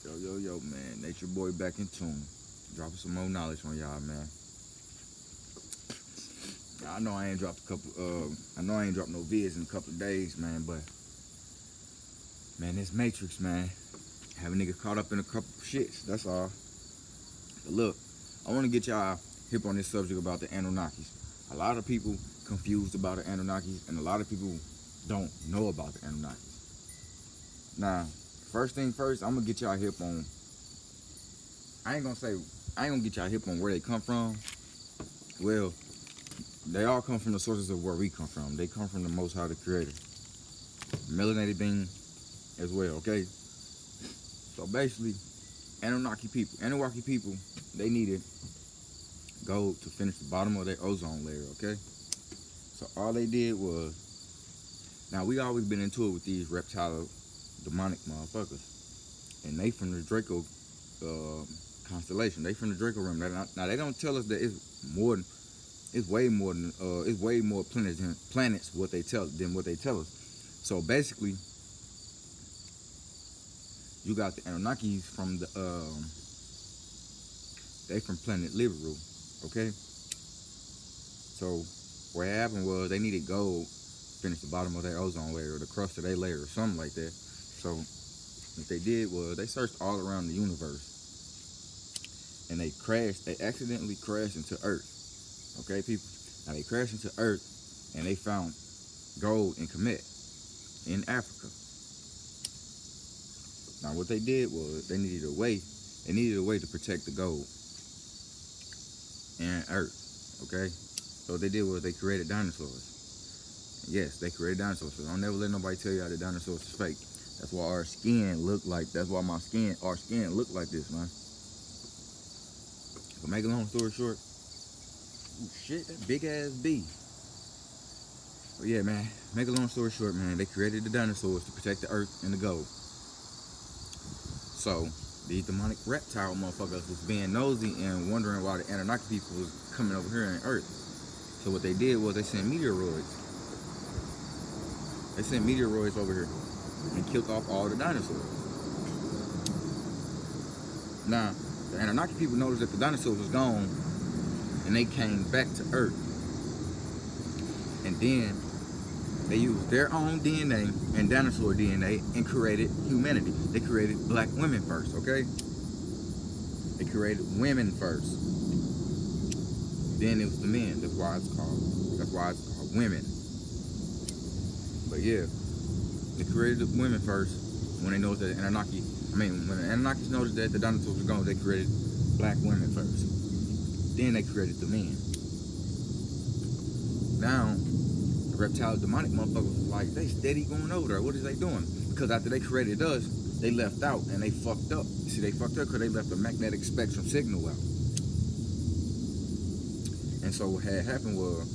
Yo, man. Nature Boy back in tune. Dropping some more knowledge on y'all, man. I know I ain't dropped I know I ain't dropped no vids in a couple of days, man, but man, this Matrix, man, have a nigga caught up in a couple of shits. That's all. But look, I want to get y'all hip on this subject about the Anunnakis. A lot of people confused about the Anunnakis, and a lot of people don't know about the Anunnakis. Now, first thing first, I'm gonna get y'all hip on. I ain't gonna get y'all hip on where they come from. Well, they all come from the sources of where we come from. They come from the Most High, the Creator. Melanated being as well, okay? So basically, Anunnaki people, they needed gold to finish the bottom of their ozone layer, okay? So all they did was, now we always been into it with these reptile demonic motherfuckers. And they from the Draco constellation. They from the Draco realm. Now they don't tell us that it's way more planets than what they tell us. So basically, you got the Anunnakis from they from planet Liberu, okay? So what happened was they needed gold to finish the bottom of their ozone layer or the crust of their layer or something like that. So what they did was they searched all around the universe, and they accidentally crashed into Earth. Okay, people? Now they crashed into Earth, and they found gold in Kemet in Africa. Now what they did was they needed a way to protect the gold in Earth. Okay? So what they did was they created dinosaurs. Yes, they created dinosaurs. So don't never let nobody tell you how the dinosaurs is fake. That's why our skin look like, that's why our skin look like this, man. But make a long story short, ooh, shit, that big ass bee. But yeah, man, make a long story short, man, they created the dinosaurs to protect the earth and the gold. So these demonic reptile motherfuckers was being nosy and wondering why the Anunnaki people was coming over here on Earth. So what they did was they sent meteoroids. They sent meteoroids over here and killed off all the dinosaurs. Now, the Anunnaki people noticed that the dinosaurs was gone, and they came back to Earth. And then they used their own DNA and dinosaur DNA and created humanity. They created black women first, okay? They created women first. Then it was the men. That's why it's called women. But yeah, they created the women first. When they noticed that when the Anunnaki noticed that the dinosaurs were gone, they created black women first. Then they created the men. Now, the reptile demonic motherfuckers was like, they steady going over there. What is they doing? Because after they created us, they left out and they fucked up. See, they fucked up because they left a magnetic spectrum signal out. And so what had happened was,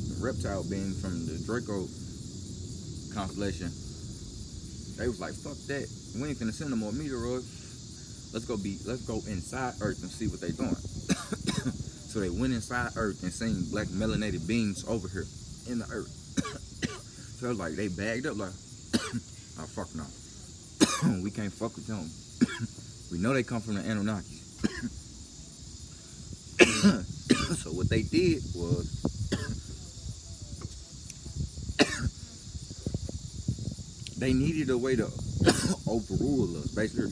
the reptile being from the Draco constellation, they was like, fuck that. We ain't finna send no more meteoroids. Let's go inside Earth and see what they doing. So they went inside Earth and seen black melanated beings over here in the Earth. So it was like they bagged up like, oh fuck no. We can't fuck with them. We know they come from the Anunnaki. So what they did was they needed a way to overrule us. Basically,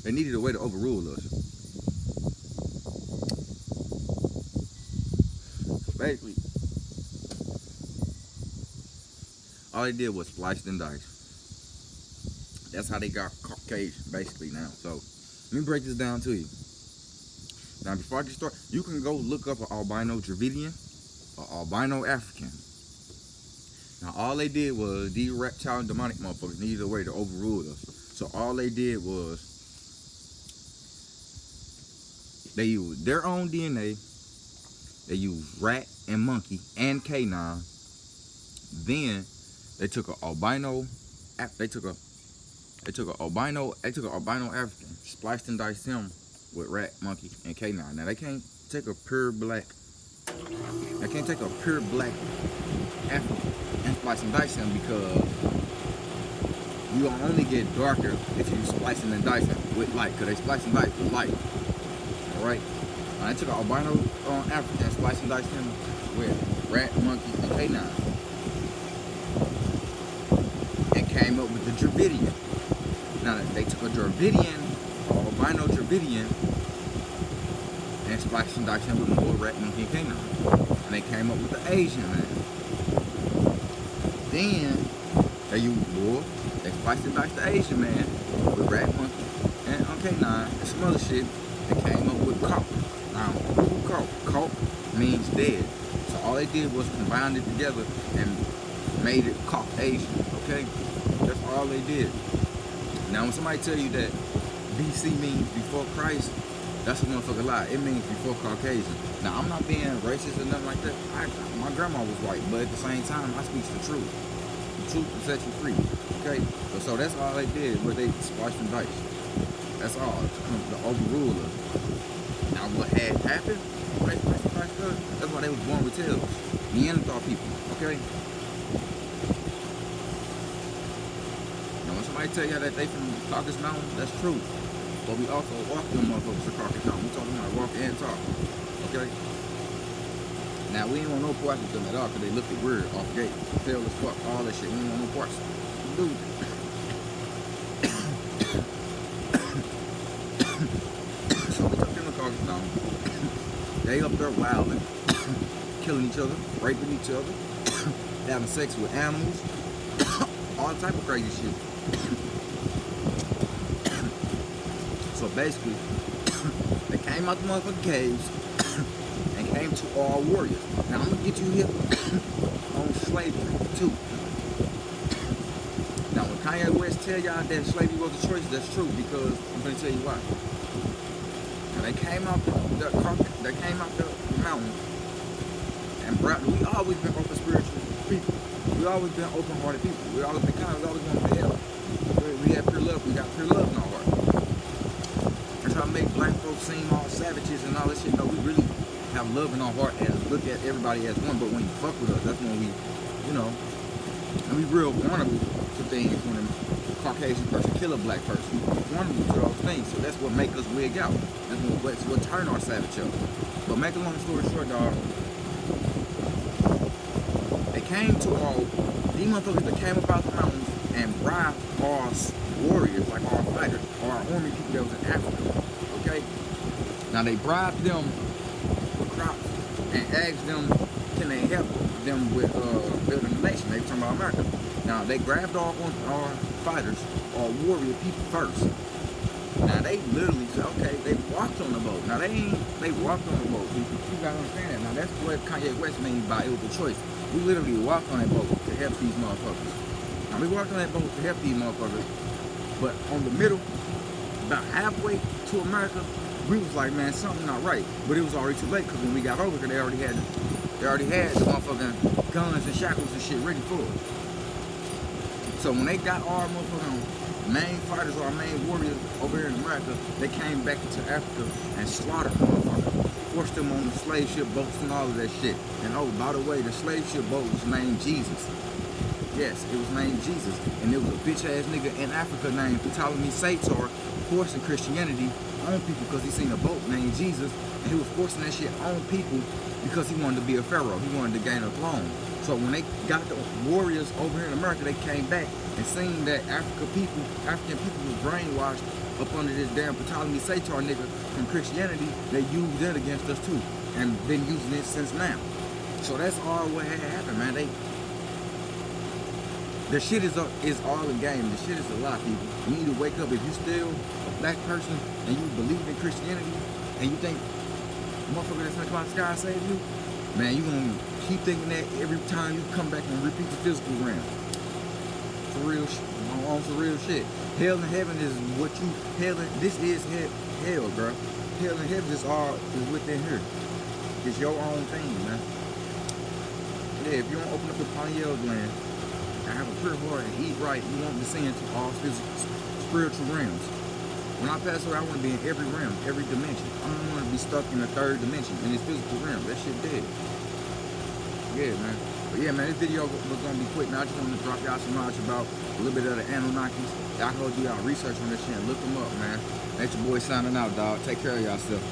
they needed a way to overrule us. So basically, all they did was splice and dice. That's how they got Caucasian, basically, now. So let me break this down to you. Now, before I get started, you can go look up an albino Dravidian or albino African. Now, all they did was, these reptile and demonic motherfuckers needed a way to overrule us. So all they did was, they used their own DNA, they used rat and monkey and canine. Then they took an albino African, spliced and diced him with rat, monkey, and canine. Now they can't take a pure black African and splice and dice them because you gonna only get darker if you splicing and dicing with light, because they splice and dice with light. Alright? I took an albino African and spliced and diced him with rat, monkey, and canine. And came up with the Dravidian. Now they took a Dravidian, albino Dravidian, and spliced and diced him with more rat, monkey, and canine. And they came up with the Asian man. Then they used wool. They spliced and diced the Asian man with rat, monkey, and canine, and some other shit. They came up with cop. Now, cop means dead. So all they did was combine it together and made it Caucasian. Okay, that's all they did. Now, when somebody tell you that BC means before Christ, that's a motherfucking lie. It means before Caucasian. Now, I'm not being racist or nothing like that. My grandma was white, but at the same time, I speak the truth. The truth will set you free. Okay, so that's all they did, where they spliced and diced. That's all. The overrule of it. Now, what had happened? That's why they was born with tails. Neanderthal people. Okay. Now, when somebody tell you that they from Caucasus Mountain, that's true. But we also walk them motherfuckers to Caucasus Mountain. We talking about walk and talk. Okay. Now, we ain't want no parts with them at all because they looked weird off gate. Tail as fuck, all that shit. We ain't want no parts. Dude. So we took them to Caucasus Mountain. They up there wilding, killing each other, raping each other, having sex with animals, all type of crazy shit. So basically, they came out the motherfucking caves and came to all warriors. Now I'm gonna get you hip on slavery too. Now when Kanye West tell y'all that slavery was a choice, that's true, because I'm gonna tell you why. Now they came out the mountain, and we always been open spiritual people. We always been open-hearted people. We always been kind. We always want to help. We have pure love. We got pure love in our heart. And try to make black folks seem all savages and all that shit. No, we really have love in our heart and look at everybody as one. But when you fuck with us, that's when we, and we real vulnerable to things when a Caucasian person kill a black person. We're vulnerable to those things. So that's what make us wig out. That's what turn our savage up. But make a long story short, dog. They came to these motherfuckers that came up out the mountains and bribed our warriors, like our fighters, or our army people that was in Africa. Okay? Now they bribed them with crops and asked them, can they help them with building the nation? They were talking about America. Now they grabbed our fighters, our warrior people first. Now they literally said, okay, they walked on the boat. Now they walked on the boat. You gotta understand that. Now that's what Kanye West means by it was a choice. We literally walked on that boat to help these motherfuckers. Now we walked on that boat to help these motherfuckers, but on the middle, about halfway to America, we was like, man, something not right. But it was already too late, because when we got over here, they already had the motherfucking guns and shackles and shit ready for us. So when they got our motherfucking main fighters, our main warriors over here in America, they came back into Africa and slaughtered motherfuckers. Forced them on the slave ship boats and all of that shit. And oh, by the way, the slave ship boat was named Jesus. Yes, it was named Jesus. And there was a bitch ass nigga in Africa named Ptolemy Sator forcing Christianity on people because he seen a boat named Jesus, and he was forcing that shit on people because he wanted to be a pharaoh. He wanted to gain a throne. So when they got the warriors over here in America, they came back and seen that African people was brainwashed up under this damn Ptolemy Sator nigga from Christianity. They used that against us too, and been using it since now. So that's all what had happened, man. The shit is all in game. The shit is a lot, people. You need to wake up. If you still a black person and you believe in Christianity and you think motherfucker that's gonna come out the sky and save you, man, you gonna keep thinking that every time you come back and repeat the physical realm. For real, on some real shit. Hell and heaven is what you this is hell, bro. Hell and heaven is within here. It's your own thing, man. Yeah, if you don't open up the pineal gland and have a pure heart and eat right, you won't descend into all spiritual realms. When I pass away, I want to be in every realm, every dimension. I don't want to be stuck in the third dimension, in this physical realm. That shit dead. Yeah, man. But yeah, man, this video was gonna be quick, man. I just wanted to drop y'all some knowledge about a little bit of the Anunnakis. Y'all go do y'all research on this shit and look them up, man. That's your boy signing out, dog. Take care of y'all stuff.